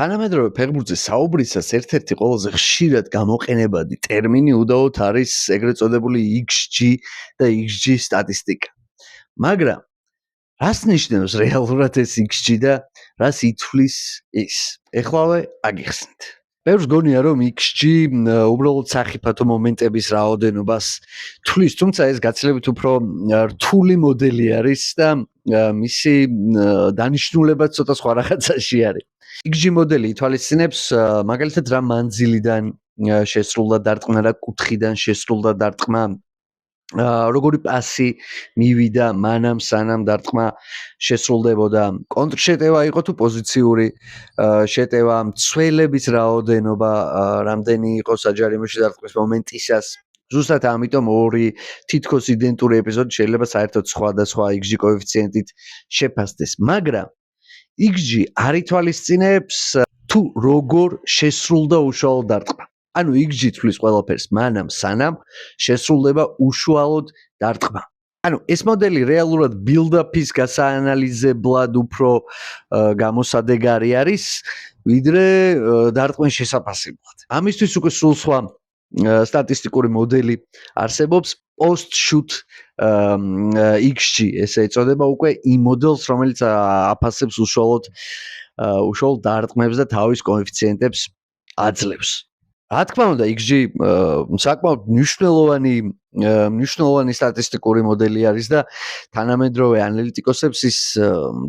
თანამედროვე ფეხბურთზე საუბრისას ერთ-ერთი ყველაზე ხშირად გამოყენებადი ტერმინი უდაოდ არის ეგრეთ წოდებული XG და XG სტატისტიკა. მაგრამ რას ნიშნავს რეალურად ეს XG და რას ითვლის ის? ეხლავე აგიხსნით. ბევრს გონია რომ XG უბრალოდ სახიფათო მომენტების რაოდენობას თვლის, თუმცა ეს გაცილებით უფრო რთული მოდელი არის და მისი დანიშნულება ცოტა სხვა რაღაცაში არის. XG მოდელი ითვალისწინებს მაგალითად რა მანძილიდან შესრულდა დარტყმა, რა კუთხიდან შესრულდა დარტყმა, როგორი პასი მივიდა მანამ სანამ დარტყმა შესრულდებოდა, კონტრშეტევა იყო თუ პოზიციური შეტევა, მცველების რაოდენობა, რამდენი იყო საჯარიმოში დარტყმის მომენტისას. ზუსტად ამიტომ ორი თითქოს იდენტური ეპიზოდი შეიძლება საერთოდ სხვადასხვა XG კოეფიციენტით შეფასდეს, მაგრამ XG არ ითვალისწინებს თუ როგორ შესრულდა უშუალოდ დარტყმა. ანუ XG თვლის ყველაფერს მანამ სანამ შესრულდება უშუალოდ დარტყმა. ანუ ეს მოდელი რეალურად build-up-ის გასაანალიზებლად უფრო გამოსადეგარი არის, ვიდრე დარტყმის შესაფასებლად. ამისთვის უკვე სულ სხვა სტატისტიკური მოდელი არსებობს, post-shoot XG, ესე ეწოდება უკვე იმ მოდელს, რომელიც აფასებს უშუალოდ დარტყმებს და თავის კოეფიციენტებს აძლევს. რა თქმა უნდა, XG საკმაოდ მნიშვნელოვანი სტატისტიკური მოდელი არის და თანამედროვე ანალიტიკოსებს ის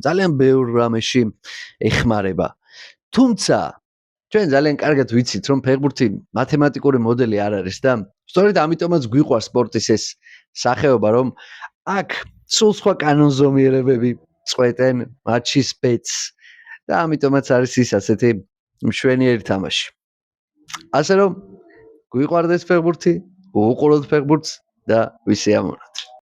ძალიან ბევრ რამეში ეხმარება. თუმცა ჩვენ ძალიან კარგად ვიცით, რომ ფეხბურთი მათემატიკური მოდელი არ არის და სწორედ ამიტომაც გვიყვარს სპორტის ეს სახეობა, რომ აქ სულ სხვა კანონზომიერებები წყვეტენ მატჩის ბეტს და ამიტომაც არის ის ასეთი მშვენიერი თამაში. ასე რომ გვიყვარდეს ფეხბურთი, უყუროთ ფეხბურთს და ვისეამოვნოთ.